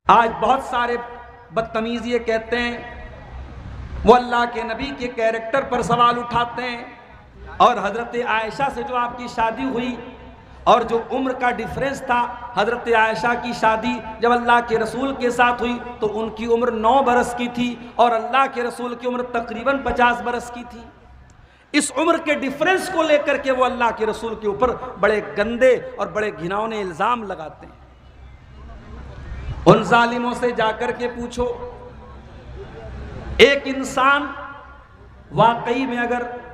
आज बहुत सारे बदतमीज ये कहते हैं, वो अल्लाह के नबी के कैरेक्टर पर सवाल उठाते हैं। और हज़रत आयशा से जो आपकी शादी हुई और जो उम्र का डिफरेंस था, हज़रत आयशा की शादी जब अल्लाह के रसूल के साथ हुई तो उनकी उम्र 9 बरस की थी और अल्लाह के रसूल की उम्र तकरीबन 50 बरस की थी। इस उम्र के डिफरेंस को लेकर के वो अल्लाह के रसूल के ऊपर बड़े गंदे और बड़े घिनौने इल्ज़ाम लगाते हैं। उन जालिमों से जाकर के पूछो, एक इंसान वाकई में अगर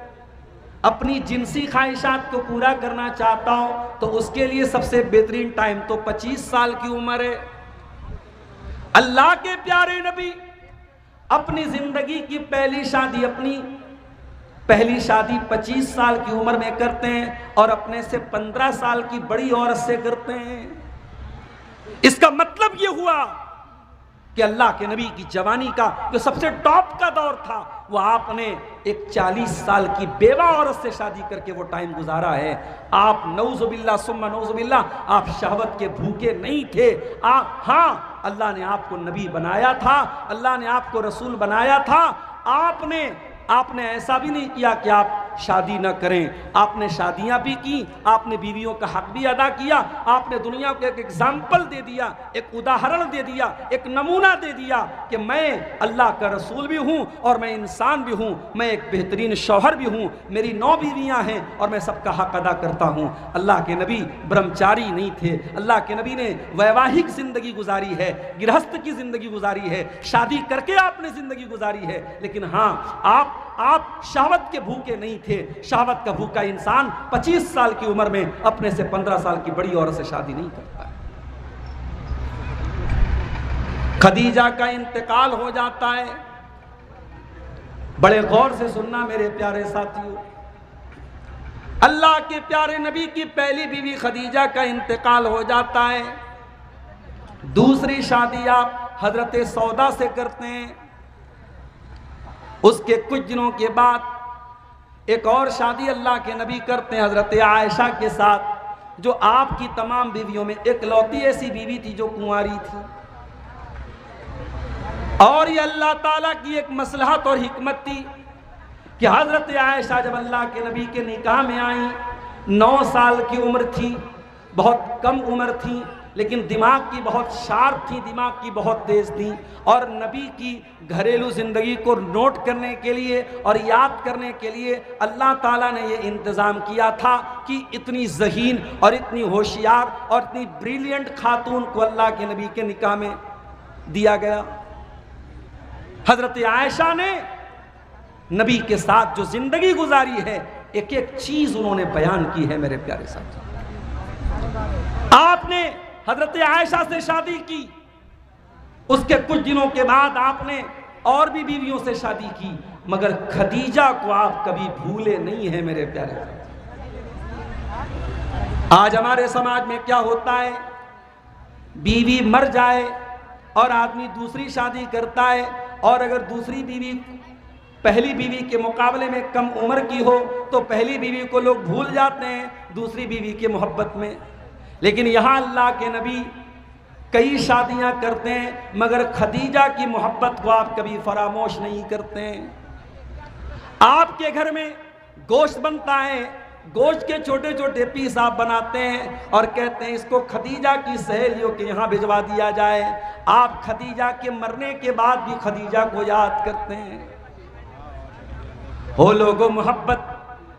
अपनी जिनसी ख्वाहिशात को पूरा करना चाहता हो तो उसके लिए सबसे बेहतरीन टाइम तो 25 साल की उम्र है। अल्लाह के प्यारे नबी अपनी जिंदगी की पहली शादी 25 साल की उम्र में करते हैं और अपने से 15 साल की बड़ी औरत से करते हैं। इसका मतलब यह हुआ कि अल्लाह के नबी की जवानी का जो सबसे टॉप का दौर था वो आपने एक 40 साल की बेवा औरत से शादी करके वो टाइम गुजारा है। आप नऊजुबिल्लाह सुम्मा नऊजुबिल्लाह, आप शहवत के भूखे नहीं थे। आप, हाँ, अल्लाह ने आपको नबी बनाया था, अल्लाह ने आपको रसूल बनाया था। आपने ऐसा भी नहीं किया कि आप शादी न करें, आपने शादियां भी की, आपने बीवियों का हक भी अदा किया, आपने दुनिया को एक एग्जाम्पल दे दिया, एक उदाहरण दे दिया, एक नमूना दे दिया कि मैं अल्लाह का रसूल भी हूं और मैं इंसान भी हूं, मैं एक बेहतरीन शौहर भी हूं, मेरी 9 बीवियां हैं और मैं सबका हक अदा करता हूं। अल्लाह के नबी ब्रह्मचारी नहीं थे, अल्लाह के नबी ने वैवाहिक जिंदगी गुजारी है, गृहस्थ की जिंदगी गुजारी है, शादी करके आपने जिंदगी गुजारी है। लेकिन हाँ, आप शहवत के भूखे नहीं थे। शहवत का भूखा इंसान 25 साल की उम्र में अपने से 15 साल की बड़ी औरत से शादी नहीं करता। खदीजा का इंतकाल हो जाता है। बड़े गौर से सुनना मेरे प्यारे साथियों, अल्लाह के प्यारे नबी की पहली बीवी खदीजा का इंतकाल हो जाता है। दूसरी शादी आप हजरत सौदा से करते हैं। उसके कुछ दिनों के बाद एक और शादी अल्लाह के नबी करते हैं हजरत आयशा के साथ, जो आपकी तमाम बीवियों में इकलौती ऐसी बीवी थी जो कुंवारी थी। और ये अल्लाह ताला की एक मसलहत और हिकमत थी कि हजरत आयशा जब अल्लाह के नबी के निकाह में आई, 9 साल की उम्र थी, बहुत कम उम्र थी, लेकिन दिमाग की बहुत शार्प थी, दिमाग की बहुत तेज थी। और नबी की घरेलू ज़िंदगी को नोट करने के लिए और याद करने के लिए अल्लाह ताला ने ये इंतज़ाम किया था कि इतनी ज़हीन और इतनी होशियार और इतनी ब्रिलियंट खातून को अल्लाह के नबी के निकाह में दिया गया। हज़रत आयशा ने नबी के साथ जो ज़िंदगी गुजारी है, एक एक चीज़ उन्होंने बयान की है मेरे प्यारे साथी। आपने हजरत आयशा से शादी की, उसके कुछ दिनों के बाद आपने और भी बीवियों से शादी की, मगर खदीजा को आप कभी भूले नहीं हैं मेरे प्यारे साथी। आज हमारे समाज में क्या होता है, बीवी मर जाए और आदमी दूसरी शादी करता है, और अगर दूसरी बीवी पहली बीवी के मुकाबले में कम उम्र की हो तो पहली बीवी को लोग भूल जाते हैं दूसरी बीवी की मोहब्बत में। लेकिन यहाँ अल्लाह के नबी कई शादियाँ करते हैं, मगर खदीजा की मोहब्बत को आप कभी फरामोश नहीं करते हैं। आपके घर में गोश्त बनता है, गोश्त के छोटे छोटे पीस आप बनाते हैं और कहते हैं इसको खदीजा की सहेलियों के यहाँ भिजवा दिया जाए। आप खदीजा के मरने के बाद भी खदीजा को याद करते हैं। हो लोगों, मोहब्बत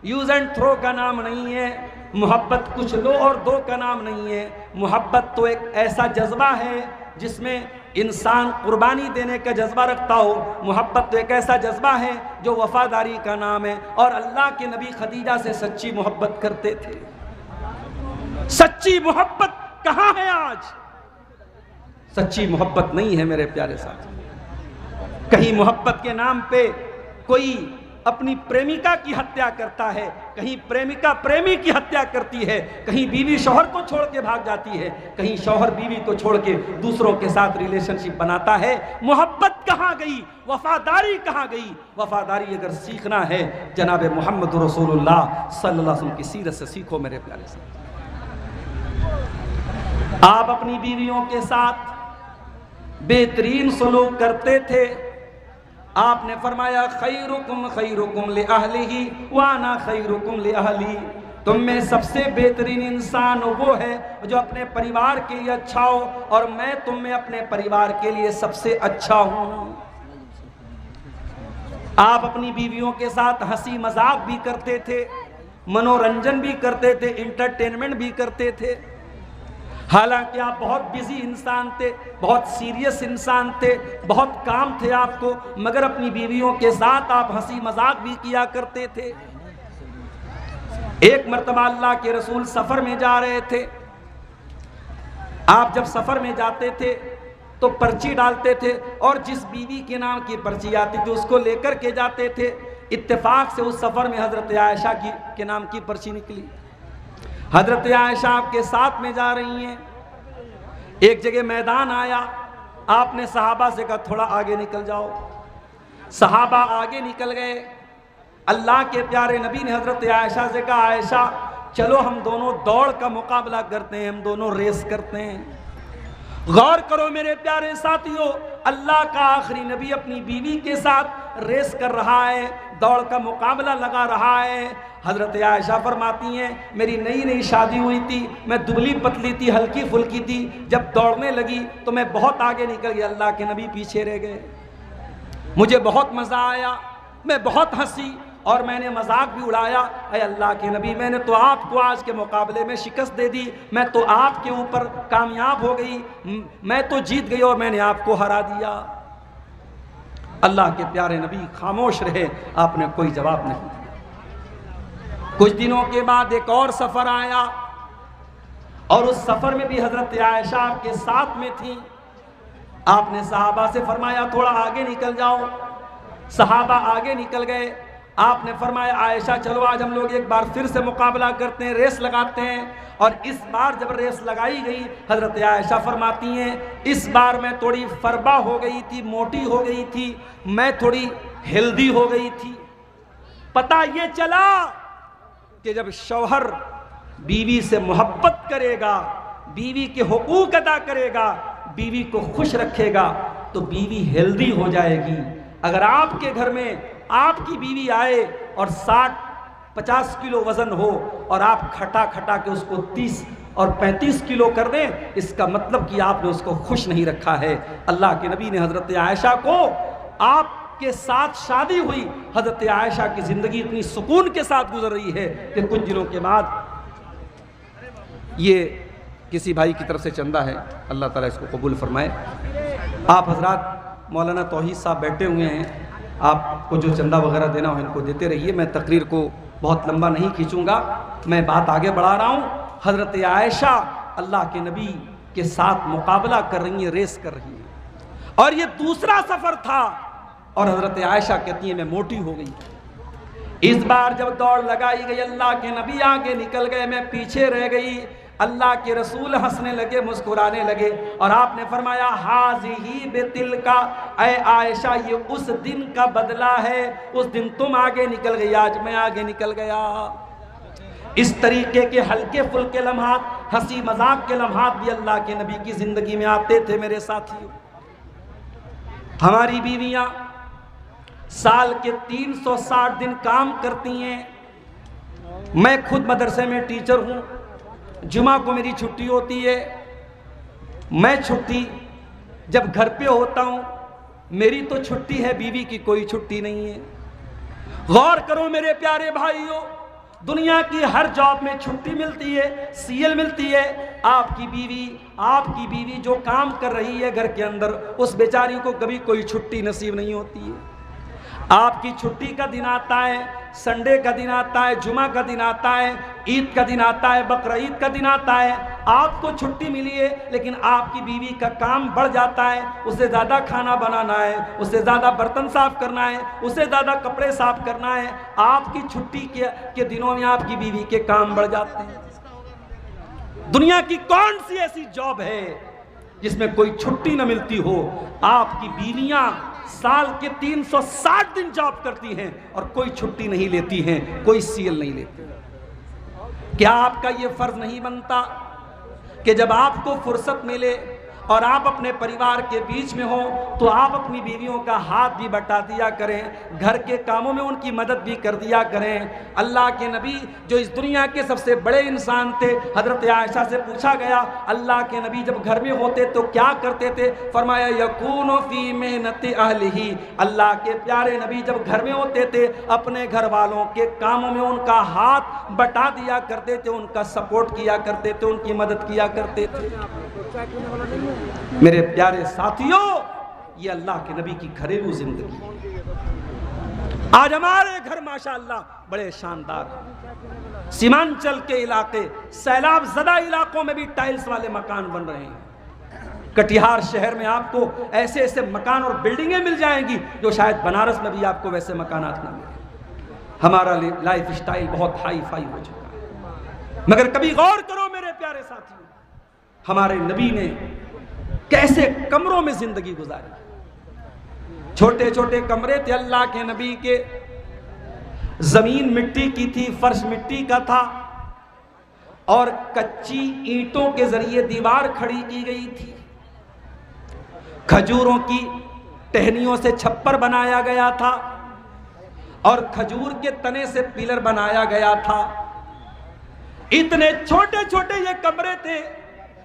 यूज एंड थ्रो का नाम नहीं है, मोहब्बत कुछ लो और दो का नाम नहीं है। मोहब्बत तो एक ऐसा जज्बा है जिसमें इंसान कुर्बानी देने का जज्बा रखता हो। मोहब्बत तो एक ऐसा जज्बा है जो वफादारी का नाम है। और अल्लाह के नबी खदीजा से सच्ची मोहब्बत करते थे। सच्ची मोहब्बत कहाँ है आज? सच्ची मोहब्बत नहीं है मेरे प्यारे साथी। कहीं मोहब्बत के नाम पे कोई अपनी प्रेमिका की हत्या करता है, कहीं प्रेमिका प्रेमी की हत्या करती है, कहीं बीवी शौहर को छोड़ के भाग जाती है, कहीं शौहर बीवी को छोड़ के दूसरों के साथ रिलेशनशिप बनाता है। मोहब्बत कहाँ गई? वफादारी कहाँ गई? वफादारी अगर सीखना है जनाब मोहम्मद रसूलुल्लाह सल्लल्लाहु अलैहि वसल्लम की सीरत से सीखो मेरे प्यारे साथ। आप अपनी बीवियों के साथ बेहतरीन सलूक करते थे। आपने फरमाया खैरुकुम खैरुकुम li अहलिही व अना खैरुकुम li अहली, तुम में सबसे बेहतरीन इंसान वो है जो अपने परिवार के लिए अच्छा हो और मैं तुम में अपने परिवार के लिए सबसे अच्छा हूं। आप अपनी बीवियों के साथ हंसी मजाक भी करते थे, मनोरंजन भी करते थे, इंटरटेनमेंट भी करते थे। हालांकि आप बहुत बिजी इंसान थे, बहुत सीरियस इंसान थे, बहुत काम थे आपको, मगर अपनी बीवियों के साथ आप हंसी मजाक भी किया करते थे। एक मर्तबा अल्लाह के रसूल सफर में जा रहे थे। आप जब सफर में जाते थे तो पर्ची डालते थे और जिस बीवी के नाम की पर्ची आती थी उसको लेकर के जाते थे। इत्तेफाक से उस सफर में हजरत आयशा के नाम की पर्ची निकली। हजरत आयशा आपके साथ में जा रही हैं। एक जगह मैदान आया, आपने सहाबा से कहा थोड़ा आगे निकल जाओ। सहाबा आगे निकल गए। अल्लाह के प्यारे नबी ने हजरत आयशा से कहा आयशा चलो हम दोनों दौड़ का मुकाबला करते हैं, हम दोनों रेस करते हैं। गौर करो मेरे प्यारे साथियों, अल्लाह का आखिरी नबी अपनी बीवी के साथ रेस कर रहा है, दौड़ का मुकाबला लगा रहा है। हजरत आयशा फरमाती हैं मेरी नई नई शादी हुई थी, मैं दुबली पतली थी, हल्की फुल्की थी, जब दौड़ने लगी तो मैं बहुत आगे निकल गई, अल्लाह के नबी पीछे रह गए। मुझे बहुत मज़ा आया, मैं बहुत हंसी और मैंने मजाक भी उड़ाया, अरे अल्लाह के नबी मैंने तो आपको आज के मुकाबले में शिकस्त दे दी, मैं तो आपके ऊपर कामयाब हो गई, मैं तो जीत गई और मैंने आपको हरा दिया। अल्लाह के प्यारे नबी खामोश रहे, आपने कोई जवाब नहीं दिया। कुछ दिनों के बाद एक और सफ़र आया और उस सफ़र में भी हज़रत आयशा आपके साथ में थी। आपने सहाबा से फरमाया थोड़ा आगे निकल जाओ। सहाबा आगे निकल गए। आपने फरमाया आयशा चलो आज हम लोग एक बार फिर से मुकाबला करते हैं, रेस लगाते हैं। और इस बार जब रेस लगाई गई, हजरत आयशा फरमाती हैं इस बार मैं थोड़ी फरबा हो गई थी, मोटी हो गई थी, मैं थोड़ी हेल्दी हो गई थी। पता ये चला कि जब शौहर बीवी से मोहब्बत करेगा, बीवी के हुकूक अदा करेगा, बीवी को खुश रखेगा तो बीवी हेल्दी हो जाएगी। अगर आपके घर में आपकी बीवी आए और 60-50 किलो वजन हो और आप खटा खटा के उसको 30 और 35 किलो कर दें, इसका मतलब कि आपने उसको खुश नहीं रखा है। अल्लाह के नबी ने हजरत आयशा को, आपके साथ शादी हुई, हजरत आयशा की जिंदगी इतनी सुकून के साथ गुजर रही है कि कुछ दिनों के बाद ये किसी भाई की तरफ से चंदा है, अल्लाह ताला इसको कबूल फरमाए। आप हजरात मौलाना तौहीद साहब बैठे हुए हैं, आपको जो चंदा वगैरह देना हो इनको देते रहिए। मैं तकरीर को बहुत लंबा नहीं खींचूंगा, मैं बात आगे बढ़ा रहा हूँ। हज़रत आयशा अल्लाह के नबी के साथ मुकाबला कर रही है, रेस कर रही है और ये दूसरा सफ़र था और हज़रत आयशा कहती है मैं मोटी हो गई। इस बार जब दौड़ लगाई गई, अल्लाह के नबी आगे निकल गए, मैं पीछे रह गई। अल्लाह के रसूल हंसने लगे, मुस्कुराने लगे और आपने फरमाया हाज़िही बेतिल का, ऐ आयशा ये उस दिन का बदला है, उस दिन तुम आगे निकल गई, आज मैं आगे निकल गया। इस तरीके के हल्के फुल्के लम्हात, हंसी मजाक के लम्हात भी अल्लाह के नबी की जिंदगी में आते थे। मेरे साथियों, हमारी बीवियां साल के 360 दिन काम करती हैं। मैं खुद मदरसे में टीचर हूं, जुमा को मेरी छुट्टी होती है। मैं छुट्टी जब घर पे होता हूं, मेरी तो छुट्टी है, बीवी की कोई छुट्टी नहीं है। गौर करो मेरे प्यारे भाइयों, दुनिया की हर जॉब में छुट्टी मिलती है, सीएल मिलती है। आपकी बीवी जो काम कर रही है घर के अंदर, उस बेचारी को कभी कोई छुट्टी नसीब नहीं होती है। आपकी छुट्टी का दिन आता है, संडे का दिन आता है, जुमा का दिन आता है, ईद का दिन आता है, बकरा ईद का दिन आता है। आपको छुट्टी मिली है लेकिन आपकी बीवी का काम बढ़ जाता है, उसे ज़्यादा खाना बनाना है, उसे ज़्यादा बर्तन साफ करना है, उसे ज़्यादा कपड़े साफ करना है। आपकी छुट्टी के दिनों में आपकी बीवी के काम बढ़ जाते हैं। दुनिया की कौन सी ऐसी जॉब है जिसमें कोई छुट्टी न मिलती हो? आपकी बीवियां साल के 360 दिन जॉब करती हैं और कोई छुट्टी नहीं लेती हैं, कोई सीएल नहीं लेती। क्या आपका यह फर्ज नहीं बनता कि जब आपको फुर्सत मिले, और आप अपने परिवार के बीच में हो तो आप अपनी बीवियों का हाथ भी बटा दिया करें, घर के कामों में उनकी मदद भी कर दिया करें। अल्लाह के नबी जो इस दुनिया के सबसे बड़े इंसान थे, हजरत आयशा से पूछा गया अल्लाह के नबी जब घर में होते तो क्या करते थे? फरमाया यकूनो फी मेहनत अहलिही, अल्लाह के प्यारे नबी जब घर में होते थे अपने घर वालों के कामों में उनका हाथ बटा दिया करते थे, उनका सपोर्ट किया करते थे, उनकी मदद किया करते थे। मेरे प्यारे साथियों, ये अल्लाह के नबी की घरेलू जिंदगी। आज हमारे घर माशाअल्लाह बड़े शानदार, सीमांचल के इलाके, सैलाब ज़दा इलाकों में भी टाइल्स वाले मकान बन रहे हैं। कटिहार शहर में आपको ऐसे ऐसे मकान और बिल्डिंगें मिल जाएंगी जो शायद बनारस में भी आपको वैसे मकानात ना मिले। हमारा लाइफ स्टाइल बहुत हाई फाई हो चुका है, मगर कभी गौर करो मेरे प्यारे साथियों, हमारे नबी ने कैसे कमरों में जिंदगी गुजारी। छोटे छोटे कमरे थे अल्लाह के नबी के, जमीन मिट्टी की थी, फर्श मिट्टी का था और कच्ची ईंटों के जरिए दीवार खड़ी की गई थी। खजूरों की टहनियों से छप्पर बनाया गया था और खजूर के तने से पिलर बनाया गया था। इतने छोटे छोटे ये कमरे थे।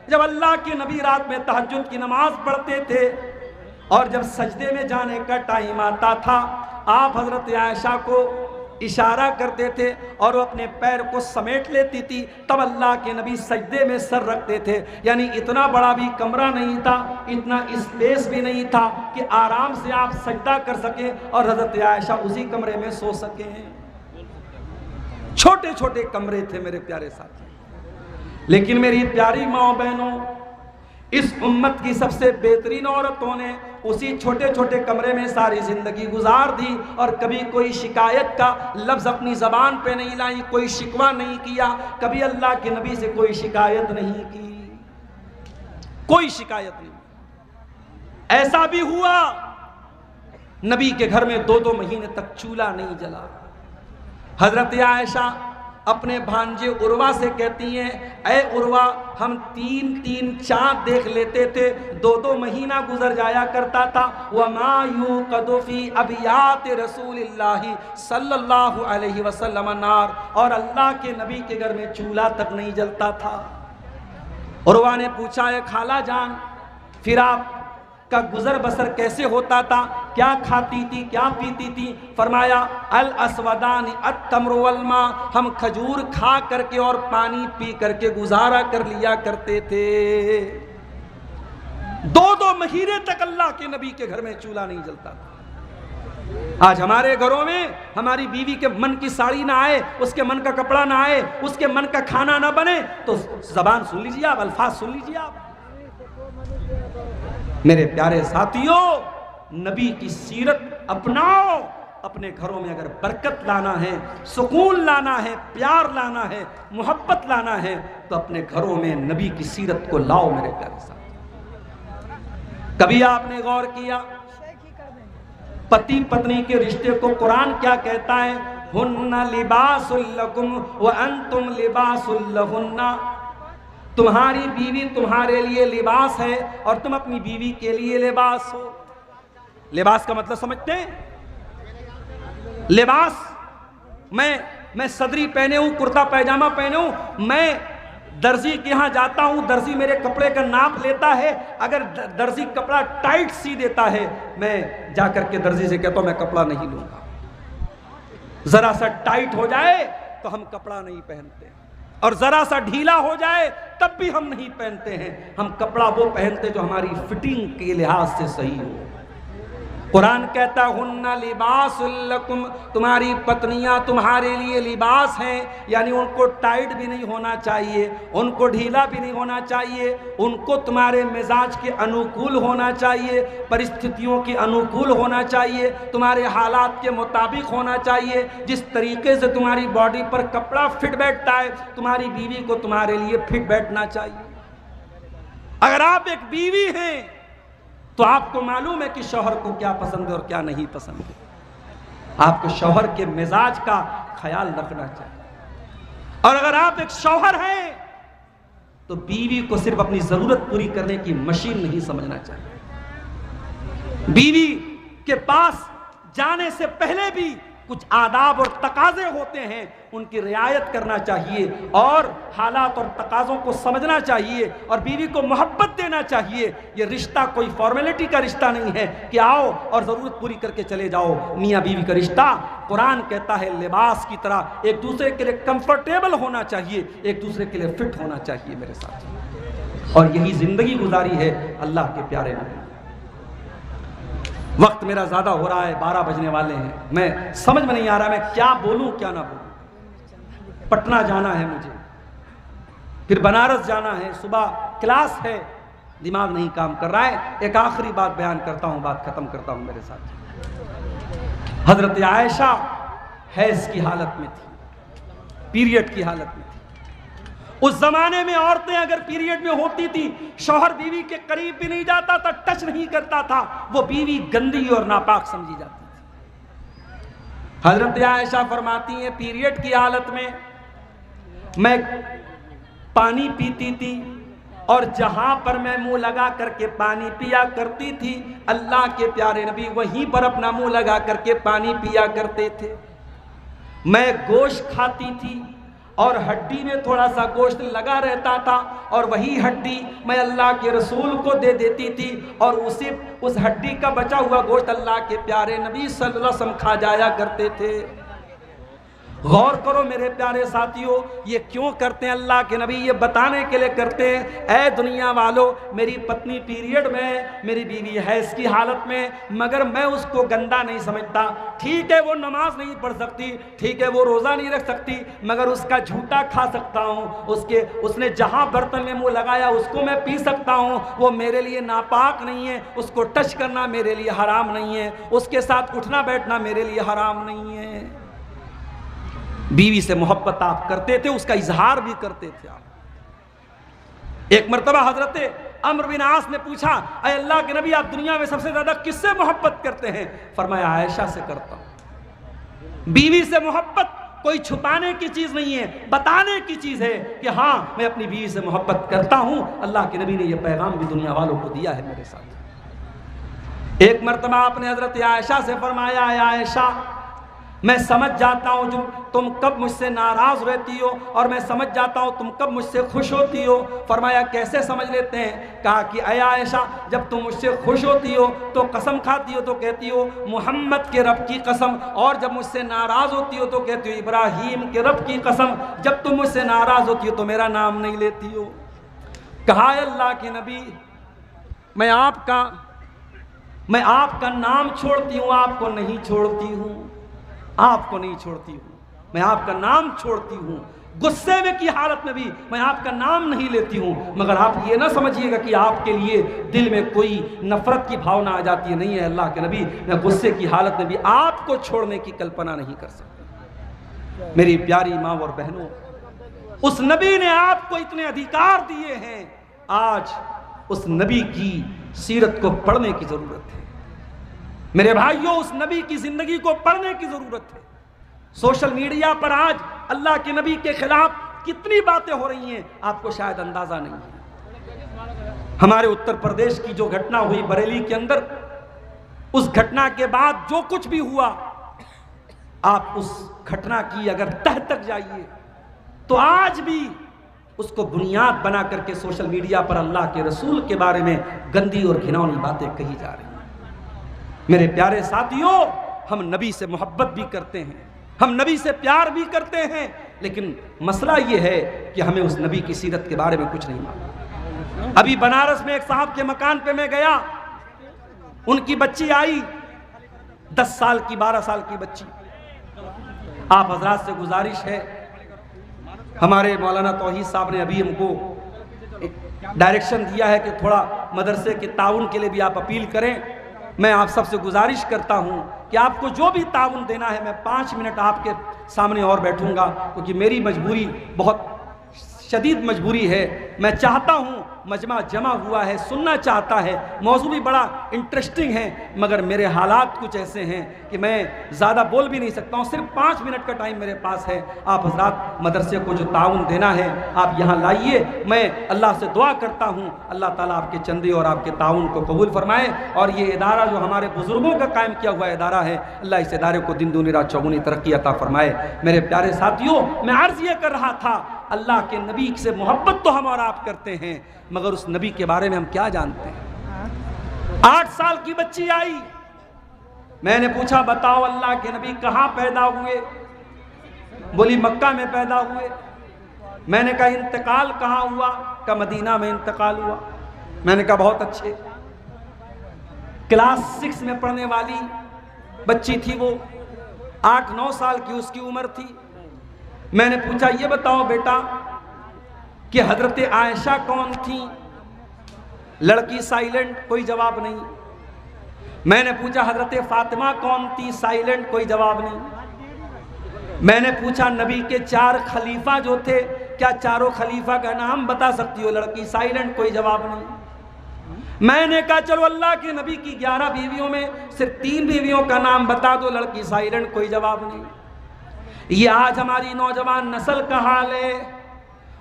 जब अल्लाह के नबी रात में तहज्जुद की नमाज पढ़ते थे और जब सजदे में जाने का टाइम आता था, आप हजरत आयशा को इशारा करते थे और वो अपने पैर को समेट लेती थी, तब अल्लाह के नबी सजदे में सर रखते थे। यानी इतना बड़ा भी कमरा नहीं था, इतना स्पेस भी नहीं था कि आराम से आप सजदा कर सकें और हजरत आयशा उसी कमरे में सो सकें। छोटे छोटे कमरे थे मेरे प्यारे साथी। लेकिन मेरी प्यारी माँ बहनों, इस उम्मत की सबसे बेहतरीन औरतों ने उसी छोटे छोटे कमरे में सारी जिंदगी गुजार दी और कभी कोई शिकायत का लफ्ज अपनी जबान पे नहीं लाई, कोई शिकवा नहीं किया, कभी अल्लाह के नबी से कोई शिकायत नहीं की, कोई शिकायत नहीं। ऐसा भी हुआ नबी के घर में 2-2 महीने तक चूल्हा नहीं जला। हजरत आयशा अपने भांजे उर्वा से कहती हैं, ऐ उर्वा, हम 3-3 चाँद देख लेते थे, 2-2 महीना गुजर जाया करता था। वमा युक़दु फ़ी अबियात रसूलिल्लाहि सल्लल्लाहु अलैहि वसल्लम नार, और अल्लाह के नबी के घर में चूल्हा तक नहीं जलता था। उर्वा ने पूछा, है खाला जान, फिर आप का गुजर बसर कैसे होता था, क्या खाती थी, क्या पीती थी? फरमाया अल अस्वदानी अत्तम्र वल मा, हम खजूर खा करके और पानी पी करके गुजारा कर लिया करते थे। 2-2 महीने तक अल्लाह के नबी के घर में चूल्हा नहीं जलता था। आज हमारे घरों में हमारी बीवी के मन की साड़ी ना आए, उसके मन का कपड़ा ना आए, उसके मन का खाना ना बने तो जबान सुन लीजिए आप, अल्फाज सुन लीजिए आप। मेरे प्यारे साथियों, नबी की सीरत अपनाओ। अपने घरों में अगर बरकत लाना है, सुकून लाना है, प्यार लाना है, मोहब्बत लाना है, तो अपने घरों में नबी की सीरत को लाओ मेरे प्यारे साथियों। कभी आपने गौर किया पति पत्नी के रिश्ते को कुरान क्या कहता है? हुन्ना लिबासुल लकुम व अंतुम लिबासुल लहुन्ना, तुम्हारी बीवी तुम्हारे लिए लिबास है और तुम अपनी बीवी के लिए लिबास हो। लिबास का मतलब समझते हैं? लिबास, मैं सदरी पहने हूं, कुर्ता पैजामा पहने हूं, मैं दर्जी के यहां जाता हूं, दर्जी मेरे कपड़े का नाप लेता है, अगर दर्जी कपड़ा टाइट सी देता है, मैं जाकर के दर्जी से कहता हूं मैं कपड़ा नहीं लूंगा। जरा सा टाइट हो जाए तो हम कपड़ा नहीं पहनते, और जरा सा ढीला हो जाए तब भी हम नहीं पहनते हैं। हम कपड़ा वो पहनते जो हमारी फिटिंग के लिहाज से सही हो। कुरान कहता हुन्ना लिबासुल लकुम, तुम्हारी पत्नियां तुम्हारे लिए लिबास हैं, यानी उनको टाइट भी नहीं होना चाहिए, उनको ढीला भी नहीं होना चाहिए, उनको तुम्हारे मिजाज के अनुकूल होना चाहिए, परिस्थितियों के अनुकूल होना चाहिए, तुम्हारे हालात के मुताबिक होना चाहिए। जिस तरीके से तुम्हारी बॉडी पर कपड़ा फिट बैठता है, तुम्हारी बीवी को तुम्हारे लिए फिट बैठना चाहिए। अगर आप एक बीवी हैं तो आपको मालूम है कि शौहर को क्या पसंद है और क्या नहीं पसंद है। आपको शौहर के मिजाज का ख्याल रखना चाहिए। और अगर आप एक शौहर हैं तो बीवी को सिर्फ अपनी जरूरत पूरी करने की मशीन नहीं समझना चाहिए। बीवी के पास जाने से पहले भी कुछ आदाब और तकाजे होते हैं, उनकी रियायत करना चाहिए और हालात और तकाजों को समझना चाहिए और बीवी को मोहब्बत देना चाहिए। ये रिश्ता कोई फॉर्मेलिटी का रिश्ता नहीं है कि आओ और ज़रूरत पूरी करके चले जाओ। मियाँ बीवी का रिश्ता कुरान कहता है लिबास की तरह एक दूसरे के लिए कंफर्टेबल होना चाहिए, एक दूसरे के लिए फिट होना चाहिए मेरे साथ। और यही ज़िंदगी गुजारी है अल्लाह के प्यारे नबी। वक्त मेरा ज़्यादा हो रहा है, 12 बजने वाले हैं, मैं समझ में नहीं आ रहा मैं क्या बोलूं क्या ना बोलूं। पटना जाना है मुझे, फिर बनारस जाना है, सुबह क्लास है, दिमाग नहीं काम कर रहा है। एक आखिरी बात बयान करता हूं, बात खत्म करता हूं मेरे साथ। हजरत आयशा हैज़ की हालत में थी, पीरियड की हालत में थी। उस जमाने में औरतें अगर पीरियड में होती थी, शौहर बीवी के करीब भी नहीं जाता था, टच नहीं करता था, वो बीवी गंदी और नापाक समझी जाती थी। हजरत आयशा फरमाती हैं पीरियड की हालत में मैं पानी पीती थी और जहां पर मैं मुंह लगा करके पानी पिया करती थी, अल्लाह के प्यारे नबी वहीं पर अपना मुंह लगा करके पानी पिया करते थे। मैं गोश्त खाती थी और हड्डी में थोड़ा सा गोश्त लगा रहता था और वही हड्डी मैं अल्लाह के रसूल को दे देती थी और उस हड्डी का बचा हुआ गोश्त अल्लाह के प्यारे नबी सल्लल्लाहु अलैहि वसल्लम खा जाया करते थे। गौर करो मेरे प्यारे साथियों, ये क्यों करते हैं अल्लाह के नबी? ये बताने के लिए करते हैं, ऐ दुनिया वालों, मेरी पत्नी पीरियड में, मेरी बीवी हैज़ की हालत में, मगर मैं उसको गंदा नहीं समझता। ठीक है वो नमाज नहीं पढ़ सकती, ठीक है वो रोज़ा नहीं रख सकती, मगर उसका झूठा खा सकता हूँ, उसने जहाँ बर्तन में मुँह लगाया उसको मैं पी सकता हूँ, वो मेरे लिए नापाक नहीं है, उसको टच करना मेरे लिए हराम नहीं है, उसके साथ उठना बैठना मेरे लिए हराम नहीं है। बीवी से मोहब्बत आप करते थे, उसका इजहार भी करते थे आप। एक मर्तबा हजरत अम्र बिन आस ने पूछा, अय अल्लाह के नबी आप दुनिया में सबसे ज्यादा किससे मोहब्बत करते हैं? फरमाया आयशा से करता हूं। बीवी से मोहब्बत कोई छुपाने की चीज नहीं है, बताने की चीज है कि हाँ मैं अपनी बीवी से मोहब्बत करता हूं। अल्लाह के नबी ने यह पैगाम भी दुनिया वालों को दिया है मेरे साथ। एक मर्तबा आपने हजरत आयशा से फरमाया, आयशा मैं समझ जाता हूँ जो तुम कब मुझसे नाराज रहती हो और मैं समझ जाता हूँ तुम कब मुझसे खुश होती हो। फरमाया कैसे समझ लेते हैं? कहा कि अय आयशा जब तुम मुझसे खुश होती हो तो कसम खाती हो तो कहती हो मोहम्मद के रब की कसम, और जब मुझसे नाराज होती हो तो कहती हो इब्राहीम के रब की कसम। जब तुम मुझसे नाराज होती हो तो मेरा नाम नहीं लेती हो। कहा अल्लाह के नबी मैं आपका नाम छोड़ती हूँ, आपको नहीं छोड़ती हूँ, आपको नहीं छोड़ती हूँ, मैं आपका नाम छोड़ती हूँ। गुस्से में की हालत में भी मैं आपका नाम नहीं लेती हूँ, मगर आप ये ना समझिएगा कि आपके लिए दिल में कोई नफरत की भावना आ जाती है। नहीं है अल्लाह के नबी, मैं गुस्से की हालत में भी आपको छोड़ने की कल्पना नहीं कर सकता। मेरी प्यारी माँ और बहनों, उस नबी ने आपको इतने अधिकार दिए हैं, आज उस नबी की सीरत को पढ़ने की जरूरत है। मेरे भाइयों उस नबी की जिंदगी को पढ़ने की जरूरत है। सोशल मीडिया पर आज अल्लाह के नबी के खिलाफ कितनी बातें हो रही हैं आपको शायद अंदाजा नहीं है। हमारे उत्तर प्रदेश की जो घटना हुई बरेली के अंदर, उस घटना के बाद जो कुछ भी हुआ, आप उस घटना की अगर तह तक जाइए तो आज भी उसको बुनियाद बना करके सोशल मीडिया पर अल्लाह के रसूल के बारे में गंदी और घिनौनी बातें कही जा रही हैं। मेरे प्यारे साथियों, हम नबी से मोहब्बत भी करते हैं, हम नबी से प्यार भी करते हैं, लेकिन मसला ये है कि हमें उस नबी की सीरत के बारे में कुछ नहीं मालूम। अभी बनारस में एक साहब के मकान पे मैं गया, उनकी बच्ची आई, 10 साल की 12 साल की बच्ची। आप हजरात से गुजारिश है, हमारे मौलाना तौहीद साहब ने अभी हमको डायरेक्शन दिया है कि थोड़ा मदरसे के ताउन के लिए भी आप अपील करें। मैं आप सबसे गुजारिश करता हूं कि आपको जो भी ताउन देना है, मैं 5 मिनट आपके सामने और बैठूंगा, क्योंकि मेरी मजबूरी बहुत शदीद मजबूरी है मैं चाहता हूँ, मजमा जमा हुआ है, सुनना चाहता है, मौजू भी बड़ा इंटरेस्टिंग है, मगर मेरे हालात कुछ ऐसे हैं कि मैं ज़्यादा बोल भी नहीं सकता हूँ। सिर्फ 5 मिनट का टाइम मेरे पास है। आप हज़रात मदरसे को जो ताउन देना है आप यहाँ लाइए। मैं अल्लाह से दुआ करता हूँ अल्लाह ताला आपके चंदे और आपके ताउन को कबूल फरमाए। और ये इदारा जो हमारे बुज़ुर्गों का कायम किया हुआ इदारा है, अल्लाह इस इदारे को दिन दूनी रात चौगुनी तरक्की अता फरमाए। मेरे प्यारे साथियों, मैं अर्ज़ ये कर रहा था, अल्लाह के नबी से मोहब्बत तो हम और आप करते हैं, मगर उस नबी के बारे में हम क्या जानते हैं। 8 साल की बच्ची आई, मैंने पूछा बताओ अल्लाह के नबी कहाँ पैदा हुए? बोली मक्का में पैदा हुए। मैंने कहा इंतकाल कहाँ हुआ? का मदीना में इंतकाल हुआ। मैंने कहा बहुत अच्छे। क्लास 6 में पढ़ने वाली बच्ची थी वो, 8-9 साल की उसकी उम्र थी। मैंने पूछा ये बताओ बेटा कि हजरत आयशा कौन थी? लड़की साइलेंट, कोई जवाब नहीं। मैंने पूछा हजरत फातिमा कौन थी? साइलेंट, कोई जवाब नहीं। मैंने पूछा नबी के 4 खलीफा जो थे, क्या चारों खलीफा का नाम बता सकती हो? लड़की साइलेंट, कोई जवाब नहीं। मैंने कहा चलो अल्लाह के नबी की 11 बीवियों में सिर्फ 3 बीवियों का नाम बता दो। लड़की साइलेंट, कोई जवाब नहीं। ये आज हमारी नौजवान नस्ल का हाल है।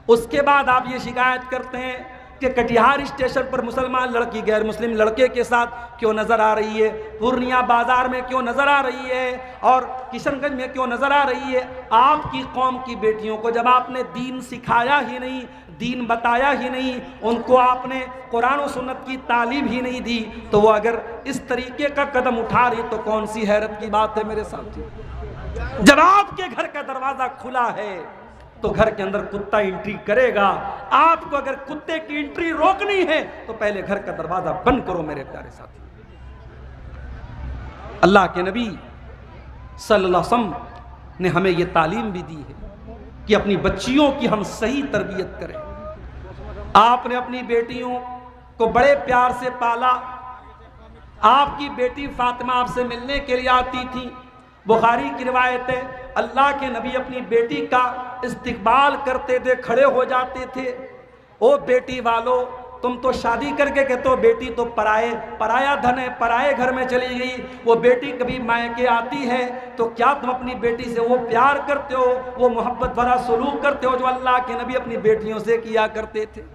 उसके बाद आप ये शिकायत करते हैं कि कटिहार स्टेशन पर मुसलमान लड़की गैर मुस्लिम लड़के के साथ क्यों नजर आ रही है, पूर्णिया बाजार में क्यों नजर आ रही है, और किशनगंज में क्यों नजर आ रही है। आपकी कौम की बेटियों को जब आपने दीन सिखाया ही नहीं, दीन बताया ही नहीं, उनको आपने कुरान और सुन्नत की तालीम ही नहीं दी, तो वो अगर इस तरीके का कदम उठा रही तो कौन सी हैरत की बात है मेरे साथी। जब आपके घर का दरवाजा खुला है तो घर के अंदर कुत्ता एंट्री करेगा। आपको अगर कुत्ते की एंट्री रोकनी है तो पहले घर का दरवाजा बंद करो मेरे प्यारे साथी। अल्लाह के नबी सल्लल्लाहु अलैहि वसल्लम ने हमें यह तालीम भी दी है कि अपनी बच्चियों की हम सही तरबियत करें। आपने अपनी बेटियों को बड़े प्यार से पाला। आपकी बेटी फातिमा आपसे मिलने के लिए आती थी। बुखारी की रिवायत है, अल्लाह के नबी अपनी बेटी का इस्तकबाल करते थे, खड़े हो जाते थे। ओ बेटी वालों, तुम तो शादी करके कहते हो बेटी तो पराया धन है, पराए घर में चली गई। वो बेटी कभी मायके आती है तो क्या तुम अपनी बेटी से वो प्यार करते हो, वो मोहब्बत भरा सलूक करते हो जो अल्लाह के नबी अपनी बेटियों से किया करते थे।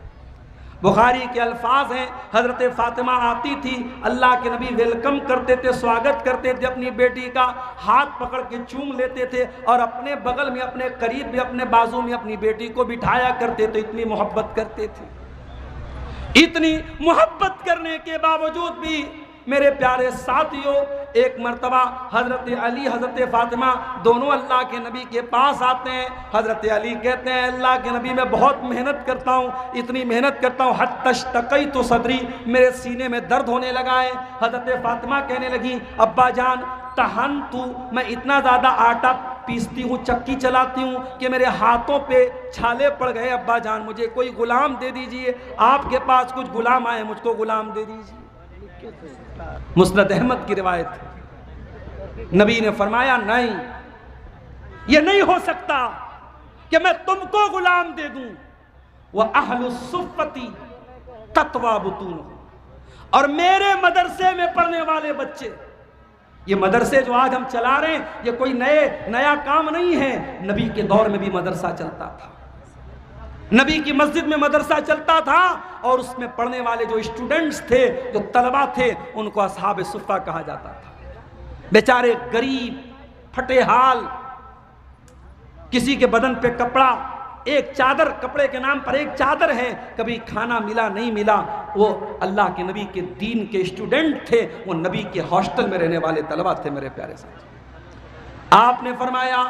बुखारी के अल्फाज हैं, हजरत फातिमा आती थी, अल्लाह के नबी वेलकम करते थे, स्वागत करते थे, अपनी बेटी का हाथ पकड़ के चूम लेते थे और अपने बगल में, अपने करीब में, अपने बाजू में अपनी बेटी को बिठाया करते थे। इतनी मोहब्बत करते थे। इतनी मोहब्बत करने के बावजूद भी मेरे प्यारे साथियों, एक मर्तबा हजरत अली, हजरत फातिमा दोनों अल्लाह के नबी के पास आते हैं। हजरत अली कहते हैं अल्लाह के नबी मैं बहुत मेहनत करता हूँ, इतनी मेहनत करता हूँ हत्तशतकई तो सदरी, मेरे सीने में दर्द होने लगा है। हजरत फातिमा कहने लगी अब्बा जान तहन तू, मैं इतना ज़्यादा आटा पीसती हूँ, चक्की चलाती हूँ कि मेरे हाथों पे छाले पड़ गए। अब्बा जान मुझे कोई गुलाम दे दीजिए, आपके पास कुछ गुलाम आए, मुझको गुलाम दे दीजिए। मुस्नद अहमद की रिवायत है। नबी ने फरमाया नहीं, ये नहीं हो सकता कि मैं तुमको गुलाम दे दूं। वह अहलुस्सुफ़्फ़ती तत्वा बुतून, और मेरे मदरसे में पढ़ने वाले बच्चे, ये मदरसे जो आज हम चला रहे हैं ये कोई नया काम नहीं है। नबी के दौर में भी मदरसा चलता था, नबी की मस्जिद में मदरसा चलता था, और उसमें पढ़ने वाले जो स्टूडेंट्स थे, जो तलबा थे, उनको असहाब सुफ़्फ़ा कहा जाता था। बेचारे गरीब फटे हाल, किसी के बदन पे कपड़ा, एक चादर, कपड़े के नाम पर एक चादर है, कभी खाना मिला नहीं मिला। वो अल्लाह के नबी के दीन के स्टूडेंट थे, वो नबी के हॉस्टल में रहने वाले तलबा थे। मेरे प्यारे साथी, आपने फरमाया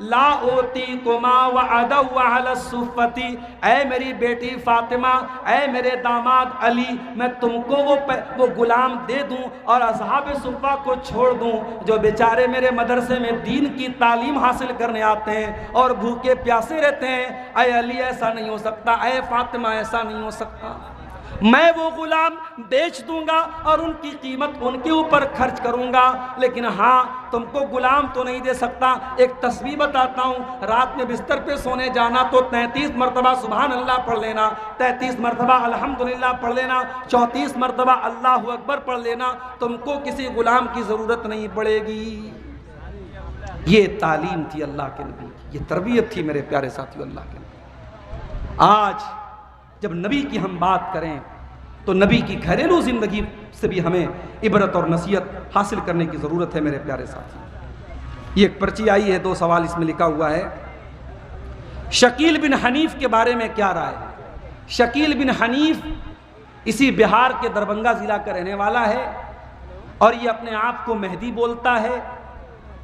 ला ओती कुमा व अदव अहलुस्सुफ़्फ़ती, ऐ मेरी बेटी फातिमा, ऐ मेरे दामाद अली, मैं तुमको वो गुलाम दे दूं और असहाब सुफ़्फ़ा को छोड़ दूं जो बेचारे मेरे मदरसे में दीन की तालीम हासिल करने आते हैं और भूखे प्यासे रहते हैं। ऐ अली ऐसा नहीं हो सकता, ऐ फातिमा ऐसा नहीं हो सकता। मैं वो गुलाम बेच दूंगा और उनकी कीमत उनके ऊपर खर्च करूंगा, लेकिन हाँ तुमको गुलाम तो नहीं दे सकता। एक तस्वीर बताता हूँ, रात में बिस्तर पे सोने जाना तो 33 मरतबा सुभान अल्लाह पढ़ लेना, 33 मरतबा अल्हम्दुलिल्लाह पढ़ लेना, 34 मरतबा अल्लाहु अकबर पढ़ लेना, तुमको किसी गुलाम की ज़रूरत नहीं पड़ेगी। ये तालीम थी अल्लाह के नबी की, ये तरबियत थी मेरे प्यारे साथियों अल्लाह के नबी। आज जब नबी की हम बात करें तो नबी की घरेलू ज़िंदगी से भी हमें इबरत और नसीहत हासिल करने की ज़रूरत है मेरे प्यारे साथी। ये एक पर्ची आई है, 2 सवाल इसमें लिखा हुआ है, शकील बिन हनीफ के बारे में क्या राय है? शकील बिन हनीफ इसी बिहार के दरभंगा ज़िला का रहने वाला है और ये अपने आप को मेहदी बोलता है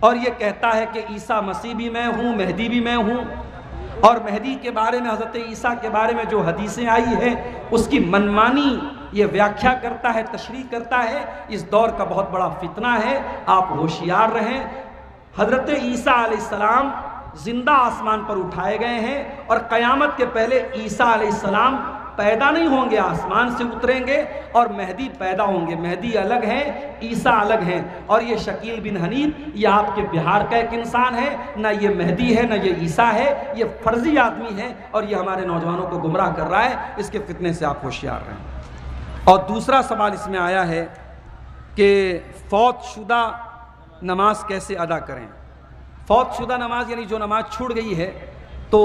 और ये कहता है कि ईसा मसीह भी मैं हूँ, मेहदी भी मैं हूँ। और मेहदी के बारे में, हज़रत ईसा के बारे में जो हदीसें आई हैं उसकी मनमानी ये व्याख्या करता है, तशरीह करता है। इस दौर का बहुत बड़ा फितना है, आप होशियार रहें। हज़रत ईसा अलैहिस्सलाम जिंदा आसमान पर उठाए गए हैं और क़यामत के पहले ईसा अलैहिस्सलाम पैदा नहीं होंगे, आसमान से उतरेंगे और मेहदी पैदा होंगे। मेहदी अलग है, ईसा अलग हैं। और ये शकील बिन हनीफ ये आपके बिहार का एक इंसान है, ना ये मेहदी है ना ये ईसा है, ये फर्जी आदमी है और ये हमारे नौजवानों को गुमराह कर रहा है। इसके फितने से आप होशियार रहें। और दूसरा सवाल इसमें आया है कि फौतशुदा नमाज कैसे अदा करें? फौतशुदा नमाज यानी जो नमाज छूट गई है, तो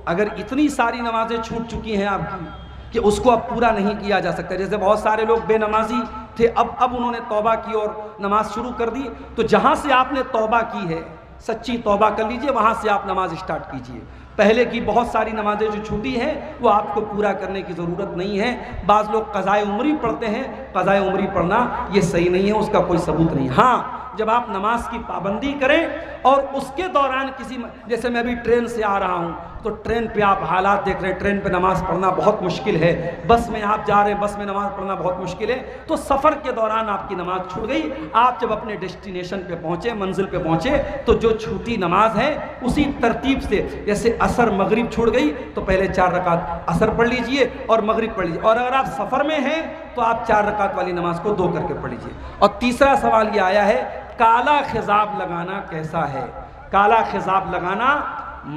अगर इतनी सारी नमाजें छूट चुकी हैं आपकी कि उसको अब पूरा नहीं किया जा सकता। जैसे बहुत सारे लोग बेनमाजी थे, अब उन्होंने तौबा की और नमाज शुरू कर दी, तो जहाँ से आपने तौबा की है सच्ची तौबा कर लीजिए, वहाँ से आप नमाज स्टार्ट कीजिए। पहले की बहुत सारी नमाजें जो छूटी हैं वो आपको पूरा करने की ज़रूरत नहीं है। बाज़ लोग क़ज़ाए उम्री पढ़ते हैं, क़ज़ाए उम्री पढ़ना ये सही नहीं है, उसका कोई सबूत नहीं। हाँ, जब आप नमाज की पाबंदी करें और उसके दौरान किसी, जैसे मैं अभी ट्रेन से आ रहा हूँ तो ट्रेन पे आप हालात देख रहे हैं, ट्रेन पे नमाज पढ़ना बहुत मुश्किल है, बस में आप जा रहे हैं, बस में नमाज पढ़ना बहुत मुश्किल है, तो सफ़र के दौरान आपकी नमाज छूट गई। आप जब अपने डेस्टिनेशन पे पहुँचे, मंजिल पे पहुँचे, तो जो छूटी नमाज है उसी तरतीब से, जैसे असर मगरिब छूट गई तो पहले 4 रकात असर पढ़ लीजिए और मगरिब पढ़ लीजिए। और अगर आप सफ़र में हैं तो आप 4 रकात वाली नमाज को 2 करके पढ़ लीजिए। और तीसरा सवाल ये आया है, काला खिजाब लगाना कैसा है? काला खिजाब लगाना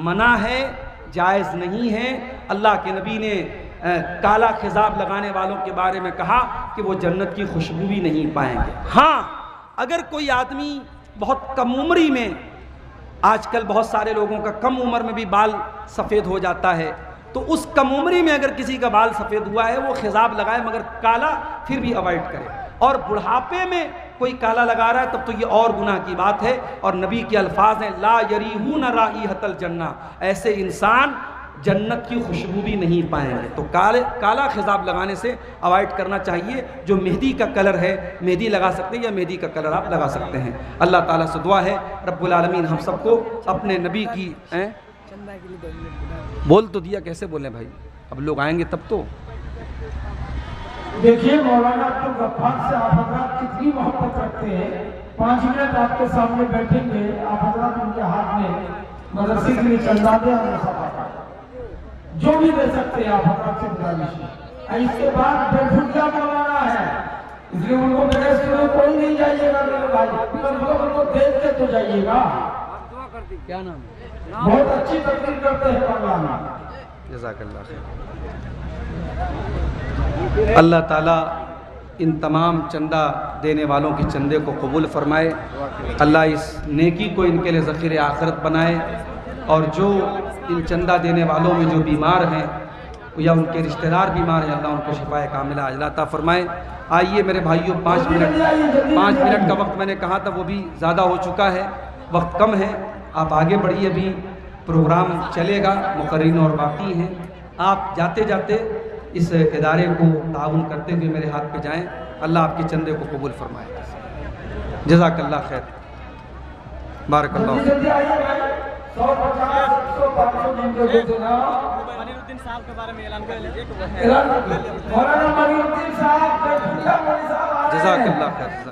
मना है, जायज़ नहीं है। अल्लाह के नबी ने काला खिजाब लगाने वालों के बारे में कहा कि वो जन्नत की खुशबू भी नहीं पाएंगे। हाँ, अगर कोई आदमी बहुत कम उम्री में, आजकल बहुत सारे लोगों का कम उम्र में भी बाल सफ़ेद हो जाता है, तो उस कम उम्री में अगर किसी का बाल सफ़ेद हुआ है वो खिजाब लगाए, मगर काला फिर भी अवॉइड करे। और बुढ़ापे में कोई काला लगा रहा है तब तो ये और गुनाह की बात है। और नबी के अल्फाज हैं, ला यरीहून राइहतल जन्ना, ऐसे इंसान जन्नत की खुशबू भी नहीं पाएंगे। तो काला खिजाब लगाने से अवॉइड करना चाहिए। जो मेहंदी का कलर है, मेहंदी लगा सकते हैं या मेहंदी का कलर आप लगा सकते हैं। अल्लाह ताला से दुआ है रब्बुल आलमीन हम सबको अपने नबी की बोल तो दिया, कैसे बोलें भाई, अब लोग आएंगे तब तो। देखिए मौलाना अब्दुल गफ्फार से आप हजरात कितनी मोहब्बत रखते हैं। 5 मिनट आपके सामने बैठेंगे, आप हजरात उनके हाथ में मदरसे के लिए चंदा दे जो भी दे सकते हैं आप हजरात से गुजारिश है। इसके बाद बेफुटिया मौलाना है, इसलिए उनको मेरे में कोई नहीं जाइएगा मेरे भाई, उनको देख के तो जाइएगा। क्या नाम है? बहुत अच्छी तकरीर करते हैं मौलाना। जज़ाकल्लाह खैर। अल्लाह ताला इन तमाम चंदा देने वालों के चंदे को कबूल फरमाए। अल्लाह इस नेकी को इनके लिए ज़ख़ीर आखिरत बनाए। और जो इन चंदा देने वालों में जो बीमार हैं या उनके रिश्तेदार बीमार हैं, अल्लाह उनको शिफाए कामिला अजला अता फरमाए। आइए मेरे भाइयों, 5 मिनट का वक्त मैंने कहा था वो भी ज़्यादा हो चुका है, वक्त कम है। आप आगे बढ़िए, अभी प्रोग्राम चलेगा, मुक़र्रिरीन और बाकी हैं। आप जाते जाते इस इदारे को ताउन करते हुए मेरे हाथ पे जाएं। अल्लाह आपके चंदे को कबूल फरमाए। जज़ाकल्लाह खैर, बारकल्लाह। मनीरुद्दीन साहब के बारे में ऐलान कर लीजिए। मौलाना मनीरुद्दीन साहब, जज़ाकल्लाह खैर।